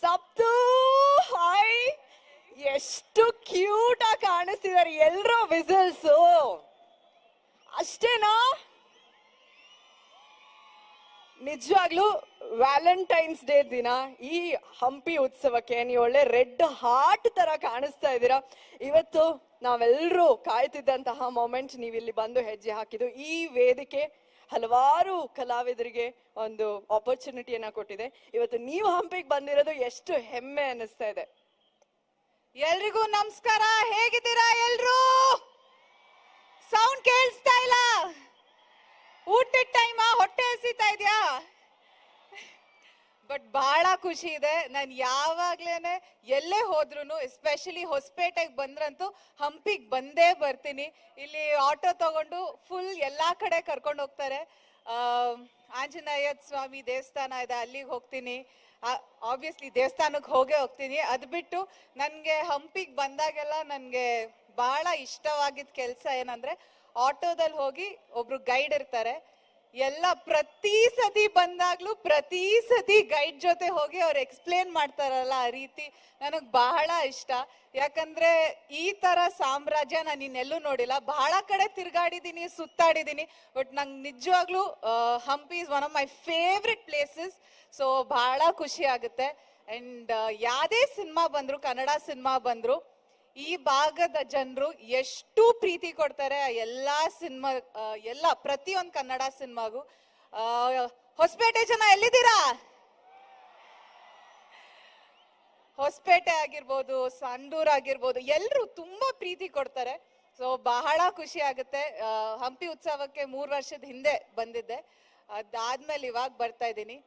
ಸಪ್ತು hi, ಎಷ್ಟು cute ಆಗಿ ಕಾಣಿಸ್ತಿದ್ದಾರೆ ಎಲ್ರೂ. ವಿಸಲ್ಸ್ ಅಷ್ಟೇನಾ? ನಿಜವಾಗ್ಲೂ ವ್ಯಾಲೆಂಟೈನ್ಸ್ ಡೇ ದಿನ ಈ ಹಂಪಿ ಉತ್ಸವಕ್ಕೆ ನೀವು ಒಳ್ಳೆ ರೆಡ್ ಹಾರ್ಟ್ ತರ ಕಾಣಿಸ್ತಾ ಇದ್ದೀರಾ. ಇವತ್ತು ನಾವೆಲ್ಲರೂ ಕಾಯ್ತಿದ್ದಂತಹ ಮೊಮೆಂಟ್ ನೀವಿಲ್ಲಿ ಬಂದು ಹೆಜ್ಜೆ ಹಾಕಿದ್ದು. ಈ ವೇದಿಕೆ ಹಲವಾರು ಕಲಾವಿದರಿಗೆ ಒಂದು ಆಪರ್ಚುನಿಟಿಯನ್ನ ಕೊಟ್ಟಿದೆ. ಇವತ್ತು ನೀವು ಹಂಪಿಗೆ ಬಂದಿರೋದು ಎಷ್ಟು ಹೆಮ್ಮೆ ಅನ್ನಿಸ್ತಾ ಇದೆ. ಎಲ್ರಿಗೂ ನಮಸ್ಕಾರ. ಹೇಗಿದ್ದೀರಾ ಎಲ್ರು? ಸೌಂಡ್ ಕೇಳಿಸ್ತಾ ಇಲ್ಲ? ಊಟದ ಟೈಮ್, ಹೊಟ್ಟೆ ಹಸಿತಾ ಇದೆಯಾ? ಬಟ್ ಬಹಳ ಖುಷಿ ಇದೆ. ನಾನು ಯಾವಾಗ್ಲೇನೆ ಎಲ್ಲೇ ಹೋದ್ರು, ಎಸ್ಪೆಷಲಿ ಹೊಸಪೇಟೆಗೆ ಬಂದ್ರಂತೂ ಹಂಪಿಗೆ ಬಂದೇ ಬರ್ತೀನಿ. ಇಲ್ಲಿ ಆಟೋ ತಗೊಂಡು ಫುಲ್ ಎಲ್ಲಾ ಕಡೆ ಕರ್ಕೊಂಡು ಹೋಗ್ತಾರೆ. ಆಂಜನೇಯ ಸ್ವಾಮಿ ದೇವಸ್ಥಾನ ಇದೆ, ಅಲ್ಲಿಗೆ ಹೋಗ್ತೀನಿ. ಆಬ್ವಿಯಸ್ಲಿ ದೇವಸ್ಥಾನಕ್ಕೆ ಹೋಗ್ತೀನಿ. ಅದು ಬಿಟ್ಟು ನನಗೆ ಹಂಪಿಗೆ ಬಂದಾಗೆಲ್ಲ ನನಗೆ ಬಹಳ ಇಷ್ಟವಾಗಿದ್ದ ಕೆಲಸ ಏನಂದ್ರೆ, ಆಟೋದಲ್ಲಿ ಹೋಗಿ ಒಬ್ರು ಗೈಡ್ ಇರ್ತಾರೆ. ಎಲ್ಲ ಪ್ರತಿ ಸತಿ ಬಂದಾಗ್ಲೂ ಪ್ರತಿ ಸತಿ ಗೈಡ್ ಜೊತೆ ಹೋಗಿ ಅವ್ರು ಎಕ್ಸ್ಪ್ಲೇನ್ ಮಾಡ್ತಾರಲ್ಲ, ಆ ರೀತಿ ನನಗೆ ಬಹಳ ಇಷ್ಟ. ಯಾಕಂದ್ರೆ ಈ ತರ ಸಾಮ್ರಾಜ್ಯ ನಾನು ಇನ್ನೆಲ್ಲೂ ನೋಡಿಲ್ಲ. ಬಹಳ ಕಡೆ ತಿರ್ಗಾಡಿದೀನಿ, ಸುತ್ತಾಡಿದೀನಿ, ಬಟ್ ನಂಗೆ ನಿಜವಾಗ್ಲೂ Hampi is one of my favourite places. So ಬಹಳ ಖುಷಿ ಆಗುತ್ತೆ. ಅಂಡ್ ಯಾವ್ದೇ ಸಿನಿಮಾ ಬಂದ್ರು, ಕನ್ನಡ ಸಿನಿಮಾ ಬಂದ್ರು, ಈ ಭಾಗದ ಜನರು ಎಷ್ಟು ಪ್ರೀತಿ ಕೊಡ್ತಾರೆ ಎಲ್ಲಾ ಸಿನಿಮಾ, ಎಲ್ಲ ಪ್ರತಿಯೊಂದು ಕನ್ನಡ ಸಿನಿಮಾಗೂ. ಹೊಸಪೇಟೆ ಜನ ಎಲ್ಲಿದ್ದೀರಾ? ಹೊಸಪೇಟೆ ಆಗಿರ್ಬೋದು, ಸಂಡೂರ್ ಆಗಿರ್ಬೋದು, ಎಲ್ಲರೂ ತುಂಬಾ ಪ್ರೀತಿ ಕೊಡ್ತಾರೆ. ಸೊ ಬಹಳ ಖುಷಿ ಆಗುತ್ತೆ. ಹಂಪಿ ಉತ್ಸವಕ್ಕೆ 3 ವರ್ಷದ ಹಿಂದೆ ಬಂದಿದ್ದೆ, ಅದಾದ್ಮೇಲೆ ಇವಾಗ ಬರ್ತಾ ಇದ್ದೀನಿ.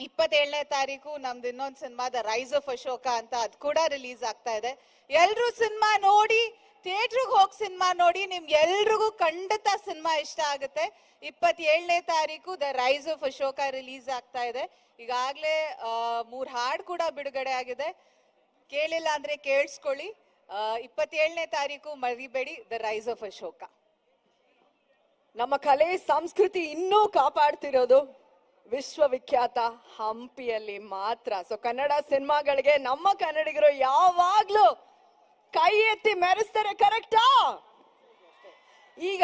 27ನೇ ತಾರೀಕು ನಮ್ದು ಇನ್ನೊಂದು cinema the rise of Ashoka ಅಂತ, ಅದು ಕೂಡ ರಿಲೀಸ್ ಆಗ್ತಾ ಇದೆ. ಎಲ್ರು ಸಿನಿಮಾ ನೋಡಿ, ಥಿಯೇಟ್ರಿಗೆ ಹೋಗಿ ಸಿನಿಮಾ ನೋಡಿ. ನಿಮ್ಗೆ ಎಲ್ರಿಗೂ ಖಂಡಿತ ಸಿನಿಮಾ ಇಷ್ಟ ಆಗುತ್ತೆ. 27ನೇ ತಾರೀಕು the rise of Ashoka release ಆಗ್ತಾ ಇದೆ. ಈಗಾಗ್ಲೇ 3 ಹಾಡು ಕೂಡ ಬಿಡುಗಡೆ ಆಗಿದೆ. ಕೇಳಿಲ್ಲ ಅಂದ್ರೆ ಕೇಳಿಸ್ಕೊಳ್ಳಿ. 27ನೇ ತಾರೀಕು ಮರಿಬೇಡಿ, ದ ರೈಸ್ ಆಫ್ ಅಶೋಕ. ನಮ್ಮ ಕಲೆ ಸಂಸ್ಕೃತಿ ಇನ್ನೂ ಕಾಪಾಡ್ತಿರೋದು ವಿಶ್ವವಿಖ್ಯಾತ ಹಂಪಿಯಲ್ಲಿ ಮಾತ್ರ. ಸೊ ಕನ್ನಡ ಸಿನಿಮಾಗಳಿಗೆ ನಮ್ಮ ಕನ್ನಡಿಗರು ಯಾವಾಗ್ಲೂ ಕೈ ಎತ್ತಿ ಮೆರೆಸ್ತಾರೆ, ಕರೆಕ್ಟಾ? ಈಗ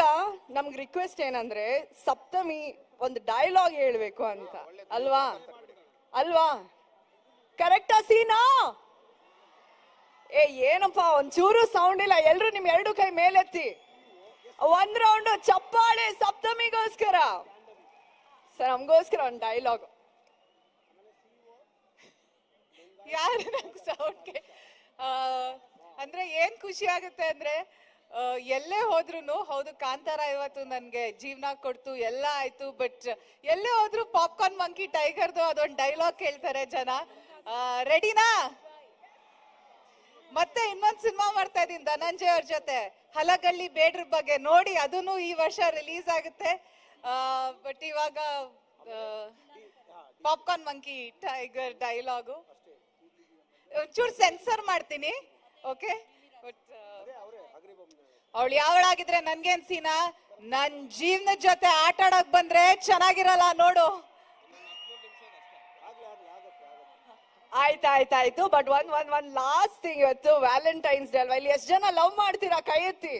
ನಮ್ಗೆ ರಿಕ್ವೆಸ್ಟ್ ಏನಂದ್ರೆ, ಸಪ್ತಮಿ ಒಂದು ಡೈಲಾಗ್ ಹೇಳ್ಬೇಕು ಅಂತ, ಅಲ್ವಾ? ಅಲ್ವಾ? ಕರೆಕ್ಟಾ ಸೀನಾ? ಏನಪ್ಪ ಒಂಚೂರು ಸೌಂಡ್ ಇಲ್ಲ. ಎಲ್ರು ನಿಮ್ 2 ಕೈ ಮೇಲೆತ್ತಿ. 1 ರೌಂಡ್ ಚಪ್ಪಾಳೆ ಸಪ್ತಮಿಗೋಸ್ಕರ. ಸರ್ ನಮಗೋಸ್ಕರ ಒಂದು ಡೈಲಾಗ್. ಯಾರು ನಂಗೆ ಸೌಂಡ್ಗೆ ಅಂದ್ರೆ ಏನ್ ಖುಷಿ ಆಗುತ್ತೆ ಅಂದ್ರೆ, ಎಲ್ಲೇ ಹೋದ್ರು, ಹೌದು ಕಾಂತಾರ ಇವತ್ತು ನನ್ಗೆ ಜೀವನ ಕೊಡ್ತು, ಎಲ್ಲ ಆಯ್ತು, ಬಟ್ ಎಲ್ಲೇ ಹೋದ್ರು ಪಾಪ್ಕಾರ್ನ್ ಮಂಕಿ ಟೈಗರ್ದು ಅದೊಂದು ಡೈಲಾಗ್ ಕೇಳ್ತಾರೆ ಜನ. ರೆಡಿನಾ? ಮತ್ತೆ ಇನ್ನೊಂದು ಸಿನಿಮಾ ಮಾಡ್ತಾ ಇದೀನಿ ಧನಂಜಯ್ ಅವ್ರ ಜೊತೆ, ಹಲಗಳ್ಳಿ ಬೇಡ್ರ ಬಗ್ಗೆ. ನೋಡಿ, ಅದನ್ನು ಈ ವರ್ಷ ರಿಲೀಸ್ ಆಗುತ್ತೆ. ಬಟ್ ಇವಾಗ ಪಾಪ್ಕಾರ್ನ್ ಮಂಕಿ ಟೈಗರ್ ಡೈಲಾಗು ಒಂಚೂರು ಸೆನ್ಸರ್ ಮಾಡ್ತೀನಿ, ಓಕೆ? ಬಟ್ ಅವಳು ಯಾವಳಾಗಿದ್ರೆ ನನ್ಗೇನ್ ಸೀನಾ? ನನ್ ಜೀವನದ ಜೊತೆ ಆಟ ಆಡಕ್ ಬಂದ್ರೆ ಚೆನ್ನಾಗಿರಲ್ಲ ನೋಡು. ಆಯ್ತಾಯ್ತಾಯ್ತು. ಬಟ್ ಒಂದ್ ಲಾಸ್ಟ್ ಥಿಂಗ್, ಇವತ್ತು ವ್ಯಾಲೆಂಟೈನ್ಸ್ ಡೇ ಅಲ್ವಾ? ಇಲ್ಲಿ ಎಷ್ಟು ಜನ ಲವ್ ಮಾಡ್ತೀರಾ? ಕೈ ಎತ್ತಿ.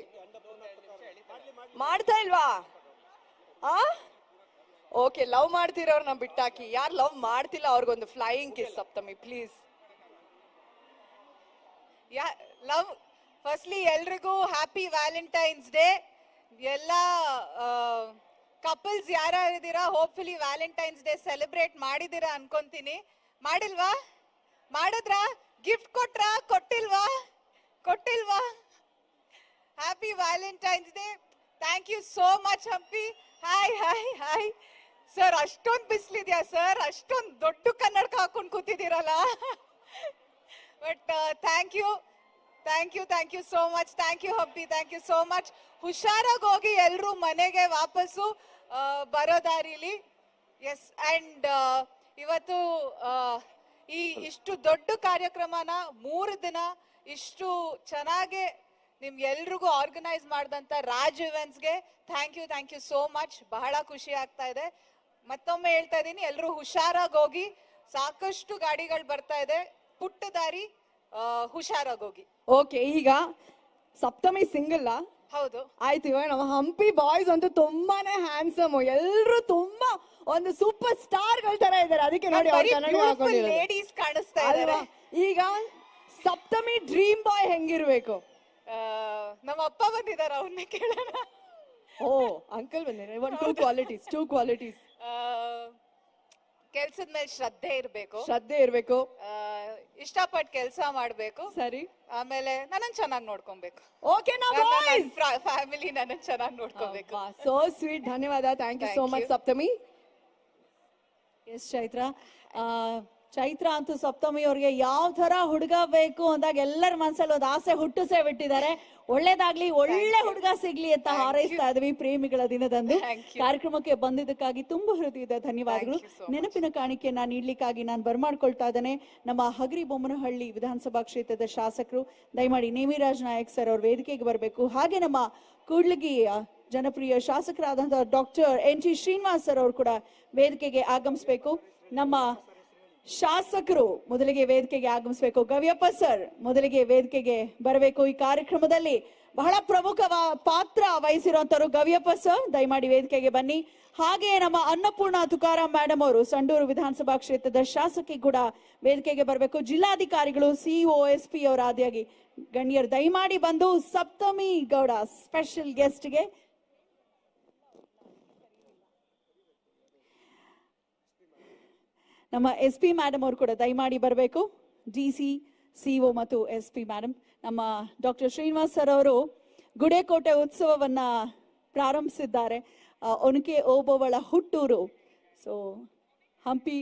ಮಾಡ್ತಾ ಇಲ್ವಾ? ಓಕೆ, ಲವ್ ಮಾಡ್ತಿರೋರ್ನ ಬಿಟ್ಟಾಕಿ. ಯಾರು ಲವ್ ಮಾಡ್ತಿಲ್ಲ ಅವ್ರಿಗೊಂದು flying kiss Saptami please. Love firstly ಎಲ್ರಿಗೂ ಹ್ಯಾಪಿ ವ್ಯಾಲೆಂಟೈನ್ಸ್ ಡೇ. ಎಲ್ಲ ಕಪಲ್ಸ್ ಯಾರ್ಯಾರಿದ್ದೀರಾ, ಹೋಪ್ಫುಲಿ ವ್ಯಾಲೆಂಟೈನ್ಸ್ ಡೇ ಸೆಲೆಬ್ರೇಟ್ ಮಾಡಿದ್ದೀರಾ ಅನ್ಕೊಂತೀನಿ. ಮಾಡಿಲ್ವಾ? ಮಾಡಿದ್ರಾ? ಗಿಫ್ಟ್ ಕೊಟ್ರಾ? ಕೊಟ್ಟಿಲ್ವಾ? Happy Valentine's day. Thank you so much Hampi. Hi sir, ಅಷ್ಟೊಂದು ಬಿಸಿಲಿದ್ಯಾ ಸರ್? ಅಷ್ಟೊಂದು ದೊಡ್ಡ ಕನ್ನಡಕ ಹಾಕೊಂಡು ಕೂತಿದ್ದೀರಲ್ಲ. But thank you so much. Thank you Hampi, thank you so much. ಹುಷಾರಾಗಿ ಹೋಗಿ ಎಲ್ರು ಮನೆಗೆ ವಾಪಸ್ಸು ಬರೋ ದಾರಿಲಿ. ಎಸ್, ಅಂಡ್ ಇವತ್ತು ಈ ಇಷ್ಟು ದೊಡ್ಡ ಕಾರ್ಯಕ್ರಮನ 3 ದಿನ ಇಷ್ಟು ಚೆನ್ನಾಗಿ ನಿಮ್ಗೆಲ್ರಿಗೂ ಆರ್ಗನೈಸ್ ಮಾಡಿದಂತ ರಾಜ್ ಇವೆಂಟ್ಸ್ಗೆ ಥ್ಯಾಂಕ್ ಯು ಸೋ ಮಚ್. ಬಹಳ ಖುಷಿ ಆಗ್ತಾ ಇದೆ. ಮತ್ತೊಮ್ಮೆ ಹೇಳ್ತಾ ಇದ್ದೀನಿ, ಎಲ್ಲರೂ ಹುಷಾರಾಗಿ ಹೋಗಿ ಸಾಕಷ್ಟು ಗಾಡಿಗಳು ಬರ್ತಾ ಇದೆ, ಪುಟ್ಟ ದಾರಿ, ಹುಷಾರಾಗೋಗಿ. ಓಕೆ, ಈಗ ಸಪ್ತಮಿ ಸಿಂಗಲ್ ಹೌದು, ಆಯ್ತು. ಇವಾಗ ನಮ್ಮ ಹಂಪಿ ಬಾಯ್ಸ್ ಅಂತೂ ತುಂಬಾನೇ ಹ್ಯಾಂಡ್ಸಮ್, ಎಲ್ರು ತುಂಬಾ ಒಂದು ಸೂಪರ್ ಸ್ಟಾರ್ ಗಳ ತರ ಇದಾರೆ. ಅದಕ್ಕೆ ನೋಡಿ ಅವ್ರು ಕನ್ನಡ ಹಾಕೊಂಡಿರೋದು. ಲೇಡೀಸ್ ಕಾಣಿಸ್ತಾ ಇದ್ದಾರೆ. ಈಗ ಸಪ್ತಮಿ ಡ್ರೀಮ್ ಬಾಯ್ ಹೆಂಗಿರ್ಬೇಕು? ನಮ್ಮ ಅಪ್ಪ ಬಂದಿದ್ದಾರೆ, ಅವ್ರನ್ನ ಕೇಳೋಣ. ಓ, ಅಂಕಲ್ ಬಂದಿದ್ದಾರೆ. Two qualities. ಕೆಲ್ಸದ ಮೇಲೆ ಶ್ರದ್ಧೆ ಇರ್ಬೇಕು, ಇಷ್ಟಪಟ್ಟು ಕೆಲಸ ಮಾಡ್ಬೇಕು, ಸರಿ. ಆಮೇಲೆ ನನ್ನ ಚೆನ್ನಾಗಿ ನೋಡ್ಕೊಬೇಕು. ಓಕೆ, ಫ್ಯಾಮಿಲಿ ನನ್ನ ಚೆನ್ನಾಗಿ ನೋಡ್ಕೊಬೇಕು. ಸೋ ಸ್ವೀಟ್, ಧನ್ಯವಾದ, thank you so much Saptami. Yes Chaitra ಅಂತೂ ಸಪ್ತಮಿ ಅವ್ರಿಗೆ ಯಾವ ತರ ಹುಡುಗ ಬೇಕು ಅಂದಾಗ ಎಲ್ಲರ ಮನ್ಸಲ್ಲಿ ಒಂದು ಆಸೆ ಹುಟ್ಟಿಸೇ ಬಿಟ್ಟಿದ್ದಾರೆ. ಒಳ್ಳೇದಾಗ್ಲಿ, ಒಳ್ಳೆ ಹುಡುಗ ಸಿಗ್ಲಿ ಅಂತ ಹಾರೈಸ್ತಾ ಇದ್ವಿ ಪ್ರೇಮಿಗಳ ದಿನದಂದು. ಕಾರ್ಯಕ್ರಮಕ್ಕೆ ಬಂದಿದ್ದಕ್ಕಾಗಿ ತುಂಬಾ ಹೃದಯದ ಧನ್ಯವಾದಗಳು. ನೆನಪಿನ ಕಾಣಿಕೆಯನ್ನ ನೀಡ್ಲಿಕ್ಕಾಗಿ ನಾನು ಬರ್ಮಾಡ್ಕೊಳ್ತಾ ಇದ್ದೇನೆ ನಮ್ಮ ಹಗರಿ ಬೊಮ್ಮನಹಳ್ಳಿ ವಿಧಾನಸಭಾ ಕ್ಷೇತ್ರದ ಶಾಸಕರು, ದಯಮಾಡಿ ನೇಮಿರಾಜ್ ನಾಯಕ್ ಸರ್ ಅವ್ರ ವೇದಿಕೆಗೆ ಬರಬೇಕು. ಹಾಗೆ ನಮ್ಮ ಕೂಡ್ಲಿಗಿ ಜನಪ್ರಿಯ ಶಾಸಕರಾದಂತಹ ಡಾಕ್ಟರ್ NG ಶ್ರೀನಿವಾಸ್ ಸರ್ ಅವರು ಕೂಡ ವೇದಿಕೆಗೆ ಆಗಮಿಸಬೇಕು. ನಮ್ಮ ಶಾಸಕರು ಮೊದಲಿಗೆ ವೇದಿಕೆಗೆ ಆಗಮಿಸಬೇಕು. ಗವಿಯಪ್ಪ ಸರ್ ಮೊದಲಿಗೆ ವೇದಿಕೆಗೆ ಬರಬೇಕು. ಈ ಕಾರ್ಯಕ್ರಮದಲ್ಲಿ ಬಹಳ ಪ್ರಮುಖ ಪಾತ್ರ ವಹಿಸಿರುವಂತರು ಗವಿಯಪ್ಪ ಸರ್, ದಯಮಾಡಿ ವೇದಿಕೆಗೆ ಬನ್ನಿ. ಹಾಗೆ ನಮ್ಮ ಅನ್ನಪೂರ್ಣ ತುಕಾರಾಮ್ ಮೇಡಮ್ ಅವರು ಸಂಡೂರು ವಿಧಾನಸಭಾ ಕ್ಷೇತ್ರದ ಶಾಸಕಿ ಕೂಡ ವೇದಿಕೆಗೆ ಬರಬೇಕು. ಜಿಲ್ಲಾಧಿಕಾರಿಗಳು, CEO, SP ಅವರ ಆದಿಯಾಗಿ ಗಣ್ಯರು ದಯಮಾಡಿ ಬಂದು ಸಪ್ತಮಿ ಗೌಡ ಸ್ಪೆಷಲ್ ಗೆಸ್ಟ್ಗೆ ನಮ್ಮ SP ಮೇಡಮ್ ಅವರು ಕೂಡ ದಯಮಾಡಿ ಬರಬೇಕು. DC, CO ಮತ್ತು SP ಮೇಡಮ್. ನಮ್ಮ ಡಾಕ್ಟರ್ ಶ್ರೀನಿವಾಸ್ ಸರ್ ಅವರು ಗುಡೇಕೋಟೆ ಉತ್ಸವವನ್ನ ಪ್ರಾರಂಭಿಸಿದ್ದಾರೆ. ಒನಕೆ ಓಬವ್ವಳ ಹುಟ್ಟೂರು. ಸೊ ಹಂಪಿ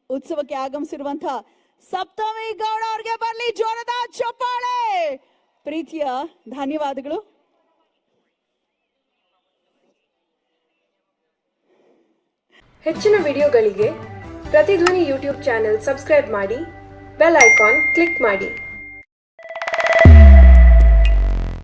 ಉತ್ಸವಕ್ಕೆ ಆಗಮಿಸಿರುವಂತಹ ಸಪ್ತಮಿ ಗೌಡ ಅವ್ರಿಗೆ ಬರಲಿ ಜೋರದ ಚಪ್ಪಾಳೆ. ಪ್ರೀತಿಯ ಧನ್ಯವಾದಗಳು. ಹೆಚ್ಚಿನ ವಿಡಿಯೋಗಳಿಗೆ ಪ್ರತಿಧ್ವನಿ ಯೂಟ್ಯೂಬ್ ಚಾನೆಲ್ ಸಬ್ಸ್ಕ್ರೈಬ್ ಮಾಡಿ, ಬೆಲ್ ಐಕಾನ್ ಕ್ಲಿಕ್ ಮಾಡಿ.